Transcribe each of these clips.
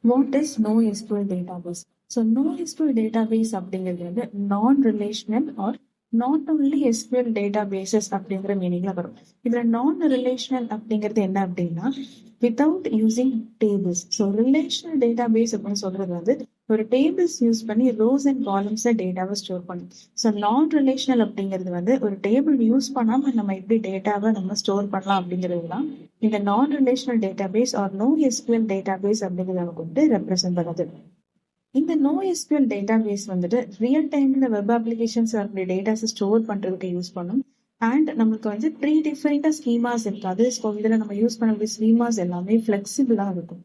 What is NoSQL database? So NoSQL database அப்படிங்கிறது வந்து non-relational or not only SQL databases அப்படிங்கிற மீனிங்ல வரும். இதுல non-relational அப்படிங்கிறது என்ன அப்படின்னா without using tables. So relational database அப்படின்னு சொல்றது வந்து ஒரு டேபிள்ஸ் யூஸ் பண்ணி ரோஸ் அண்ட் காலம்ஸ்ல டேட்டாவை ஸ்டோர் பண்ணும். ஸோ நான் ரிலேஷனல் அப்படிங்கிறது வந்து ஒரு டேபிள் யூஸ் பண்ணாம நம்ம எப்படி டேட்டாவை நம்ம ஸ்டோர் பண்ணலாம் அப்படிங்கிறது தான் இந்த நான் relational database or no SQL database அப்படிங்கிறத வந்து ரெப்ரசென்ட் பண்ணுது. இந்த நோ எஸ்கியூஎல் டேட்டாபேஸ் வந்துட்டு ரியல் டைம்ல வெப் அப்ளிகேஷன்ஸ் அப்படி டேட்டாஸ் ஸ்டோர் பண்றதுக்கு யூஸ் பண்ணும். அண்ட் நமக்கு வந்து ப்ரீ டிஃபைன்டா ஸ்கீமாஸ் இருக்காது. ஸோ இதுல நம்ம யூஸ் பண்ணக்கூடிய ஸ்கீமாஸ் எல்லாமே ஃபிளெக்சிபிளா இருக்கும்.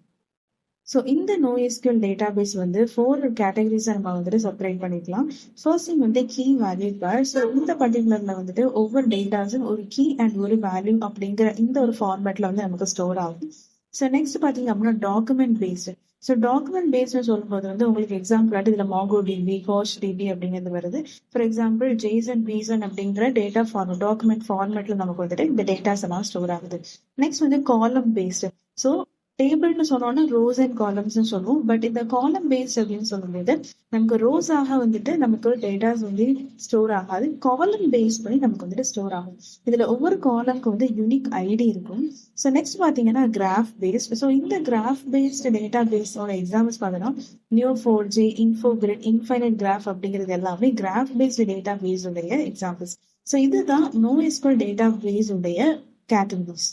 ஸோ இந்த NoSQL டேட்டாபேஸ் வந்து 4 கேட்டகரிஸை நம்ம வந்துட்டு செப்பரேட் பண்ணிக்கலாம். ஃபர்ஸ்ட் திங் வந்து கீ வேல்யூ பேர். ஸோ இந்த பர்டிகுலர்ல வந்துட்டு ஒவ்வொரு டேட்டாஸும் ஒரு கீ அண்ட் ஒரு வேல்யூ அப்படிங்கிற இந்த ஒரு ஃபார்மேட்ல வந்து நமக்கு ஸ்டோர் ஆகும். ஸோ நெக்ஸ்ட் பார்த்தீங்க அப்படின்னா document based. So document based சொல்லும்போது வந்து உங்களுக்கு எக்ஸாம்பிள் இதுல MongoDB, HostDB அப்படிங்கிறது வருது. ஃபார் எக்ஸாம்பிள் JSON, BSON அப்படிங்கிற டேட்டா ஃபார்மேட் டாக்குமெண்ட் ஃபார்மேட்ல நமக்கு வந்துட்டு இந்த டேட்டாஸ் எல்லாம் ஸ்டோர் ஆகுது. நெக்ஸ்ட் வந்து காலம் பேஸ்டு. ஸோ டேபிள்னு சொன்னோம்னா ரோஸ் அண்ட் காலம்ஸ் சொல்லுவோம். பட் இந்த காலம் பேஸ்ட் அப்படின்னு சொல்லும்போது நமக்கு ரோஸ் ஆக வந்துட்டு நமக்கு டேட்டாஸ் வந்து ஸ்டோர் ஆகாது. காலம் பேஸ் பண்ணி நமக்கு வந்துட்டு ஸ்டோர் ஆகும். இதுல ஒவ்வொரு காலம்க்கு வந்து யூனிக் ஐடி இருக்கும். ஸோ நெக்ஸ்ட் பாத்தீங்கன்னா கிராஃப் பேஸ்ட். ஸோ இந்த கிராஃப் பேஸ்ட் டேட்டா பேஸோட எக்ஸாம்பிள்ஸ் பார்த்தோம்னா Neo4j, InfoGrid, Infinite Graph அப்படிங்கிறது எல்லாமே கிராஃப் பேஸ்ட் டேட்டா பேஸ் உடைய எக்ஸாம்பிள்ஸ். ஸோ இதுதான் NoSQL டேட்டா பேஸ் உடைய கேட்டகரிஸ்.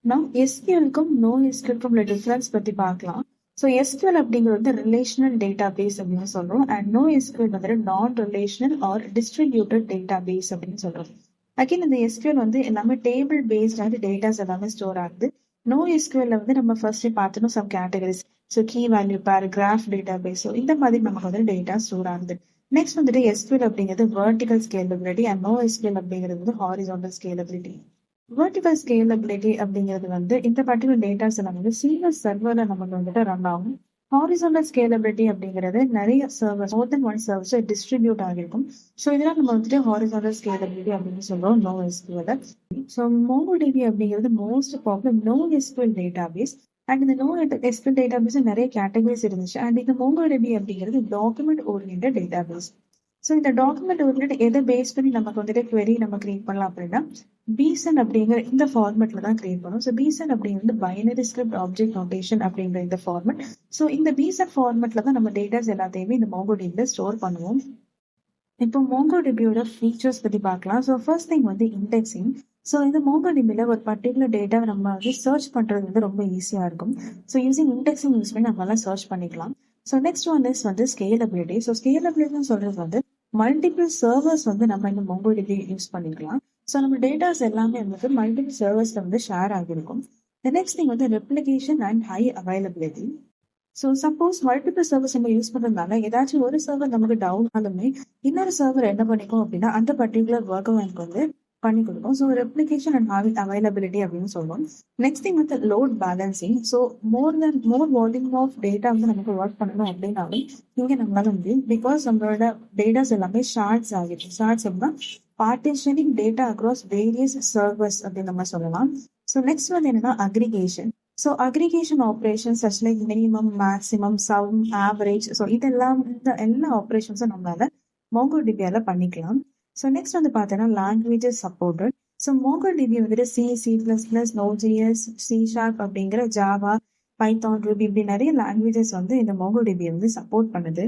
நாம் எஸ்கியூஎல்க்கும் NoSQLக்கும் உள்ள டிஃபரன்ஸ் பத்தி பார்க்கலாம். ஸோ எஸ்கியூஎல் அப்படிங்கிறது வந்து ரிலேஷனல் டேட்டா பேஸ் அப்படின்னு சொல்றோம். அண்ட் NoSQL வந்து non relational or distributed database அப்படின்னு சொல்றோம். அகைன் இந்த எஸ்கியூஎல் வந்து எல்லாமே டேபிள் பேஸ்டான டேட்டாஸ் எல்லாமே ஸ்டோர் ஆகுது. NoSQL வந்து நம்ம ஃபர்ஸ்ட் பார்த்தோம் some categories. So key value pair, graph database. So இந்த மாதிரி நமக்கு வந்து டேட்டா ஸ்டோர் ஆகுது. நெக்ஸ்ட் வந்துட்டு SQL அப்படிங்கிறது வெர்டிகல் ஸ்கேலபிலிட்டி அண்ட் NoSQL அப்படிங்கிறது வந்து ஹாரிசான்டல் ஸ்கேலபிலிட்டி. வெர்டிகல் ஸ்கேலபிலிட்டி அப்படிங்கிறது வந்து இந்த பர்டிகுலர் டேட்டாஸ் எல்லாம் வந்து சிங்கிள் சர்வர்ல நமக்கு வந்துட்டு ரன் ஆகும். ஹாரிசான்டல் ஸ்கேலபிலிட்டி அப்படிங்கிறது நிறைய சர்வர்ஸ், மோர் தென் ஒன் சர்வர்ஸ் டிஸ்ட்ரிபியூட் ஆகிருக்கும். ஸோ இதெல்லாம் நம்ம வந்துட்டு ஹாரிசான்டல் ஸ்கேலபிலிட்டி அப்படின்னு சொல்றோம் NoSQL. ஸோ MongoDB அப்படிங்கிறது most popular NoSQL database. And இந்த NoSQL டேட்டாபேஸ் நிறைய கேட்டகரிஸ் இருந்துச்சு. அண்ட் இந்த MongoDB அப்படிங்கிறது டாக்குமெண்ட் ஓரியன்டட் டேட்டாபேஸ். ஸோ இந்த டாக்குமெண்ட் ஓரியன்டட் எதை பேஸ் பண்ணி நமக்கு வந்துட்டு query நம்ம கிரியேட் பண்ணலாம் அப்படின்னா BSON அப்படிங்கிற இந்த ஃபார்மேட்ல தான் கிரியேட் பண்ணும். ஸோ BSON அப்படிங்கிறது பைனரி ஸ்கிரிப்ட் ஆப்ஜெக்ட் நோட்டேஷன் அப்படிங்கிற இந்த ஃபார்மேட். ஸோ இந்த BSON ஃபார்மேட்ல தான் நம்ம டேட்டாஸ் எல்லாத்தையுமே இந்த MongoDB ஸ்டோர் பண்ணுவோம். இப்போ MongoDBயோட ஃபீச்சர்ஸ் பத்தி பார்க்கலாம். ஸோ ஃபர்ஸ்ட் திங் வந்து இண்டெக்ஸிங். ஸோ இந்த MongoDBல ஒரு பர்டிகுலர் டேட்டாவை நம்ம வந்து சர்ச் பண்றது வந்து ரொம்ப ஈஸியா இருக்கும். ஸோ யூசிங் இண்டெக்ஸிங் யூஸ் பண்ணி நம்மளால சர்ச் பண்ணிக்கலாம். ஸோ நெக்ஸ்ட் ஒன் இஸ் வந்து ஸ்கேலபிலிட்டி. ஸோ ஸ்கேலபிலிட்டின்னு சொல்றது வந்து மல்டிபிள் சர்வர்ஸ் வந்து நம்ம இந்த MongoDB யூஸ் பண்ணிக்கலாம். ஸோ நம்ம டேட்டாஸ் எல்லாமே வந்து மல்டிபிள் சர்வர்ஸ்ல வந்து ஷேர் ஆகிருக்கும். நெக்ஸ்ட் திங் வந்து replication and high availability. So suppose multiple servers நம்ம யூஸ் பண்றதுனால ஏதாச்சும் ஒரு சர்வர் நமக்கு டவுன் ஆனாலுமே இன்னொரு சர்வர் என்ன பண்ணிக்கும் அப்படின்னா அந்த பர்டிகுலர் ஒர்க்கை எனக்கு வந்து பண்ணி கொடுக்கும். ஸோ ரெப்ளிகேஷன் அண்ட் அவைலபிலிட்டி அப்படின்னு சொல்லுவோம். நெக்ஸ்ட் திங் வந்து load balancing. So more volume of data வந்து நமக்கு ஒர்க் பண்ணணும் அப்படின்னாலும் இங்கே நம்மளால முடியும். பிகாஸ் நம்மளோட டேட்டாஸ் எல்லாமே ஷார்ட்ஸ் ஆகிடுச்சு. ஷார்ட்ஸ் அப்படின்னா partitioning data across various servers அப்படின்னு நம்ம சொல்லலாம். ஸோ நெக்ஸ்ட் வந்து என்னன்னா aggregation. So aggregation operations such like minimum, maximum, sum, average. So இதெல்லாம் இந்த எல்லா ஆப்ரேஷன்ஸும் நம்மளால MongoDBயால பண்ணிக்கலாம். ஸோ நெக்ஸ்ட் வந்து பார்த்தோன்னா லாங்குவேஜஸ் சப்போர்ட்டட். ஸோ MongoDB வந்துட்டு C++, Node.js, C# அப்படிங்கிற ஜாவா, பைத்தான், ரூபி இப்படி நிறைய லாங்குவேஜஸ் வந்து இந்த MongoDB வந்து சப்போர்ட் பண்ணுது.